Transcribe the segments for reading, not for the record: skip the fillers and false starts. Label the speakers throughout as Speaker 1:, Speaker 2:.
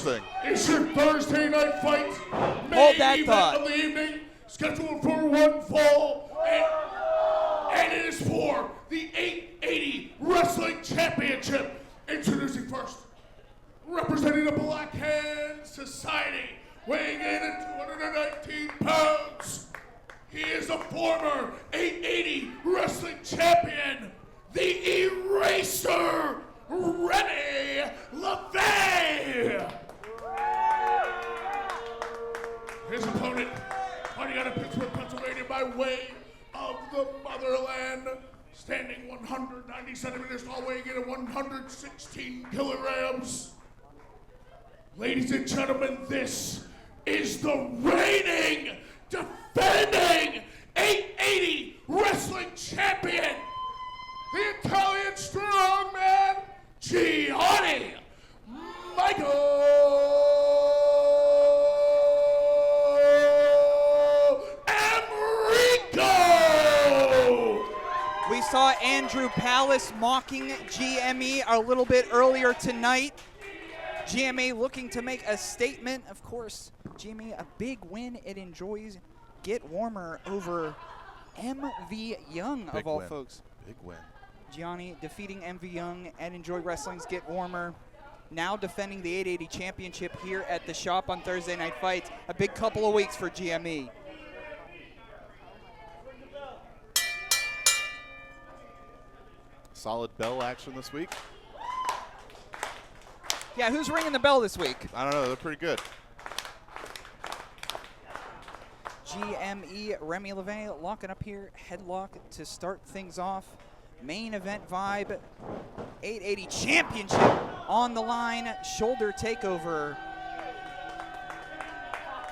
Speaker 1: thing.
Speaker 2: It's your Thursday night fight.
Speaker 3: Hold that
Speaker 2: event
Speaker 3: thought.
Speaker 2: of the evening, scheduled for one fall, and it is for the 880 Wrestling Championship. Introducing first, representing the Black Hand Society, weighing in at 219 pounds. He is a former 880 Wrestling Champion, the Eraser, Remy LaVey. His opponent, fighting out of Pittsburgh, Pennsylvania, by way of the motherland, standing 190 centimeters tall, weighing in at 116 kilograms. Ladies and gentlemen, this is the reigning, defending 880 Wrestling Champion, the Italian strongman, Gianni Michael Emricko.
Speaker 3: We saw Andrew Palace mocking GME a little bit earlier tonight. GME looking to make a statement. Of course, GME, a big win. It enjoys Get Warmer over MV Young,
Speaker 1: Big
Speaker 3: of all
Speaker 1: win.
Speaker 3: folks.
Speaker 1: Big win.
Speaker 3: Gianni defeating MV Young and Enjoy Wrestling's Get Warmer. Now defending the 880 championship here at the shop on Thursday Night Fights. A big couple of weeks for GME.
Speaker 1: Solid bell action this week.
Speaker 3: Yeah, who's ringing the bell this week?
Speaker 1: I don't know. They're pretty good.
Speaker 3: GME, Remy LaVey locking up here. Headlock to start things off. Main event vibe. 880 championship on the line. Shoulder takeover.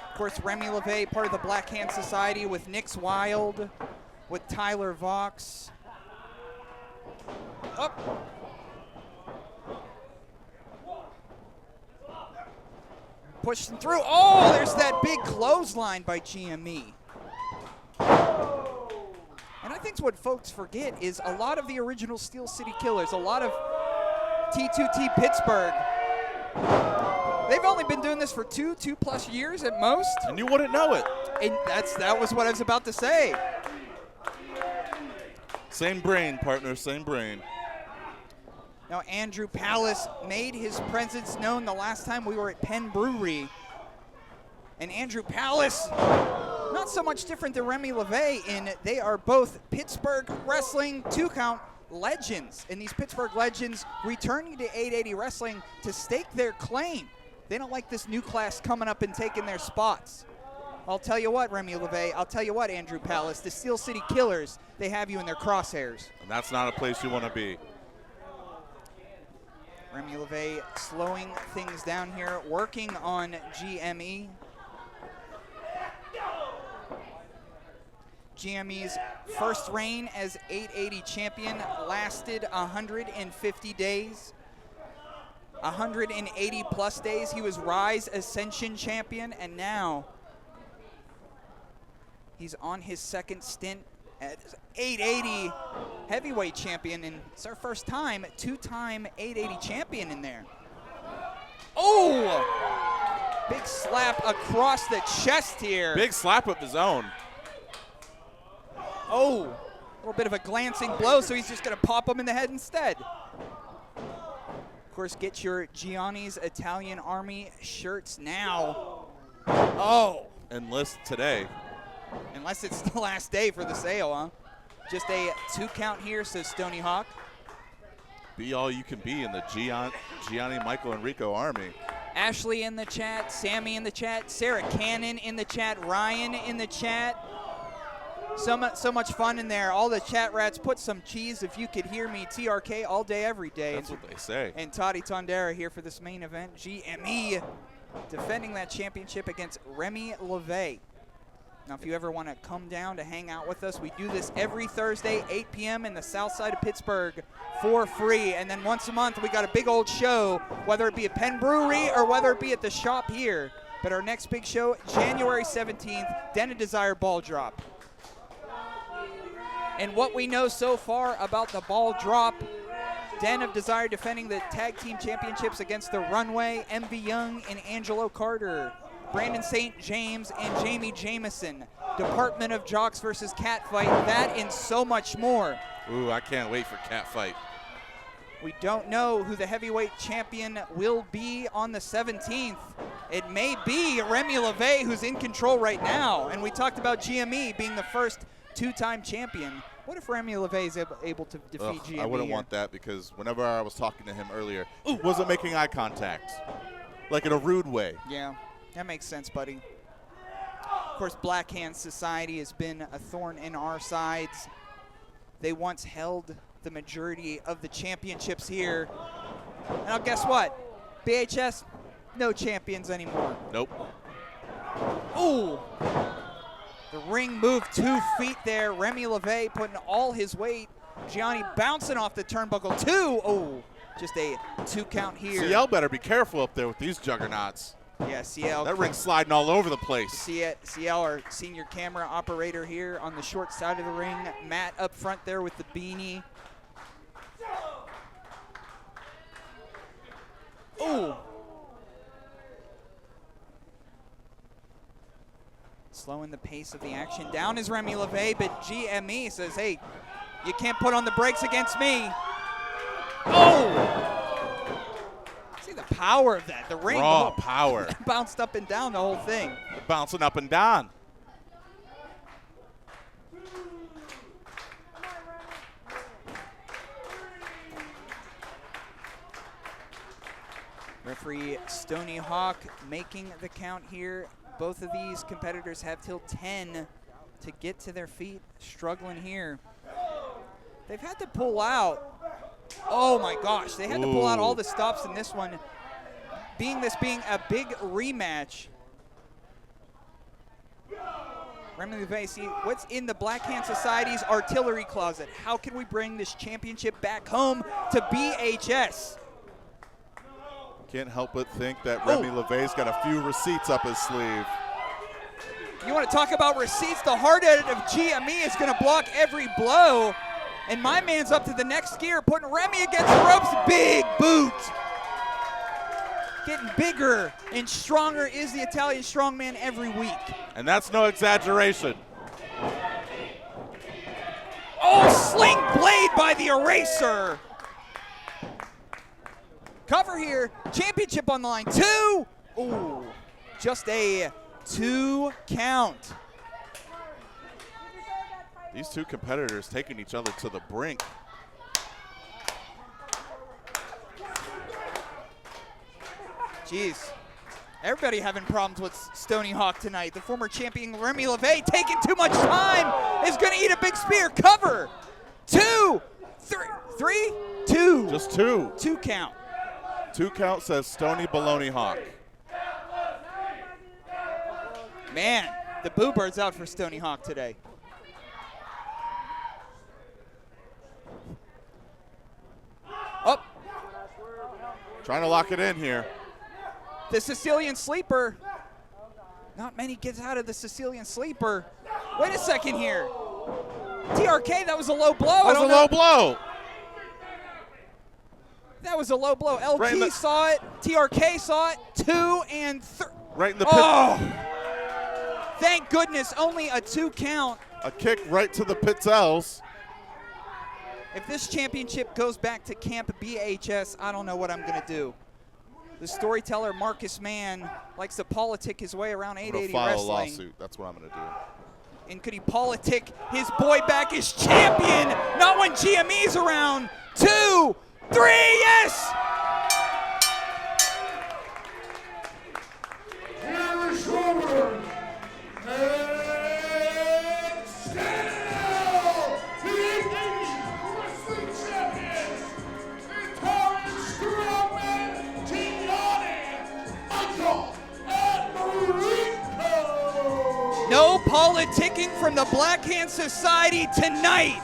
Speaker 3: Of course, Remy LaVey, part of the Black Hand Society with Nix Wild, with Tyler Vox. Up. Pushing through. Oh, there's that big clothesline by GME. And I think what folks forget is a lot of the original Steel City Killers, a lot of T2T Pittsburgh, they've only been doing this for two plus years at most.
Speaker 1: And you wouldn't know it.
Speaker 3: And that was what I was about to say.
Speaker 1: Same brain, partner. Same brain.
Speaker 3: Now, Andrew Palace made his presence known the last time we were at Penn Brewery. And Andrew Palace, not so much different than Remy LaVey in they are both Pittsburgh wrestling two-count legends. And these Pittsburgh legends returning to 880 Wrestling to stake their claim. They don't like this new class coming up and taking their spots. I'll tell you what, Remy LaVey, I'll tell you what, Andrew Palace, the Steel City Killers, they have you in their crosshairs.
Speaker 1: And that's not a place you want to be.
Speaker 3: Remy LaVey slowing things down here, working on GME. GME's first reign as 880 champion lasted 150 days. 180 plus days. He was Rise Ascension champion, and now he's on his second stint as 880 heavyweight champion, and it's our first time, two-time 880 champion in there. Oh! Big slap across the chest here.
Speaker 1: Big slap of his own.
Speaker 3: Oh, a little bit of a glancing blow, so he's just going to pop him in the head instead. Of course, get your Gianni's Italian Army shirts now. Oh.
Speaker 1: Enlist today.
Speaker 3: Unless it's the last day for the sale, huh? Just a 2 count here, says Stony Hawk.
Speaker 1: Be all you can be in the Gianni Michael Emricko Army.
Speaker 3: Ashley in the chat, Sammy in the chat, Sarah Cannon in the chat, Ryan in the chat. So much fun in there. All the chat rats, put some cheese if you could hear me. TRK all day, every day.
Speaker 1: That's what they say.
Speaker 3: And Toddy Tondera here for this main event. GME defending that championship against Remy LaVey. Now, if you ever want to come down to hang out with us, we do this every Thursday, 8 p.m. in the south side of Pittsburgh for free. And then once a month, we got a big old show, whether it be at Penn Brewery or whether it be at the shop here. But our next big show, January 17th, Den of Desire Ball Drop. And what we know so far about the ball drop, Den of Desire defending the tag team championships against the Runway, MV Young and Angelo Carter. Brandon St. James and Jamie Jamison. Department of Jocks versus Catfight. That and so much more.
Speaker 1: Ooh, I can't wait for Catfight.
Speaker 3: We don't know who the heavyweight champion will be on the 17th. It may be Remy LaVey, who's in control right now. And we talked about GME being the first two-time champion. What if Remy LaVey is able to defeat GME?
Speaker 1: I wouldn't want that, because whenever I was talking to him earlier, he wasn't making eye contact, like in a rude way.
Speaker 3: Yeah, that makes sense, buddy. Of course, Black Hand Society has been a thorn in our sides. They once held the majority of the championships here. Now, guess what? BHS, no champions anymore.
Speaker 1: Nope.
Speaker 3: Ooh. The ring moved 2 feet there. Remy LaVey putting all his weight. Gianni bouncing off the turnbuckle. 2. Oh, just a 2 count here.
Speaker 1: CL better be careful up there with these juggernauts.
Speaker 3: Yeah, CL.
Speaker 1: That ring's sliding all over the place.
Speaker 3: CL, our senior camera operator here on the short side of the ring. Matt up front there with the beanie. Ooh. Slowing the pace of the action down is Remy LaVey, but GME says, hey, you can't put on the brakes against me. Oh! See the power of that. The ring.
Speaker 1: Raw power.
Speaker 3: Bounced up and down the whole thing.
Speaker 1: Bouncing up and down.
Speaker 3: Referee Stony Hawk making the count here. Both of these competitors have till 10 to get to their feet. Struggling here. They've had to pull out. Oh my gosh, they had to pull out all the stops in this one. This being a big rematch. Remy LaVey, see what's in the Black Hand Society's artillery closet. How can we bring this championship back home to BHS?
Speaker 1: Can't help but think that Remy LaVey's got a few receipts up his sleeve.
Speaker 3: You want to talk about receipts? The hard edit of GME is going to block every blow. And my man's up to the next gear, putting Remy against the ropes. Big boot. Getting bigger and stronger is the Italian strongman every week.
Speaker 1: And that's no exaggeration.
Speaker 3: Oh, sling blade by the Eraser. Cover here, championship on the line. 2. Ooh, just a 2 count.
Speaker 1: These two competitors taking each other to the brink.
Speaker 3: Jeez, everybody having problems with Stony Hawk tonight. The former champion Remy LaVey taking too much time is going to eat a big spear. Cover. 2, 3, 2.
Speaker 1: Just 2.
Speaker 3: 2 count.
Speaker 1: 2 count says Stony Baloney Hawk.
Speaker 3: Man, the Boo Bird's out for Stony Hawk today. Up.
Speaker 1: Trying to lock it in here.
Speaker 3: The Sicilian Sleeper. Not many gets out of the Sicilian Sleeper. Wait a second here. TRK, that was a low blow.
Speaker 1: That was a low blow.
Speaker 3: That was a low blow. LG saw it. TRK saw it. 2 and 3.
Speaker 1: Right in the pit.
Speaker 3: Oh! Thank goodness, only a 2 count.
Speaker 1: A kick right to the Pitzels.
Speaker 3: If this championship goes back to Camp BHS, I don't know what I'm going to do. The storyteller Marcus Mann likes to politic his way around 880
Speaker 1: file
Speaker 3: Wrestling.
Speaker 1: a lawsuit. That's what I'm going to do.
Speaker 3: And could he politic his boy back as champion? Not when GME's around. 2, 3, yes!
Speaker 2: Here is your winner, and standing out, the 880 Wrestling Champion, Italian Strongman, Gianni Michael Emricko.
Speaker 3: No politicking from the Black Hand Society tonight.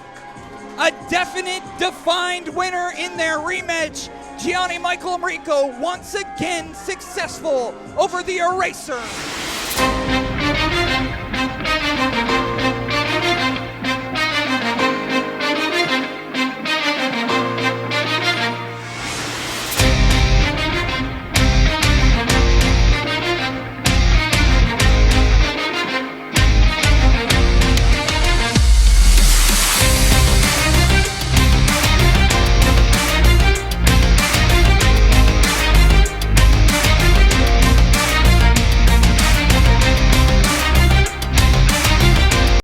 Speaker 3: A definite, defined winner in their rematch. Gianni Michael Emricko once again successful over the Eraser.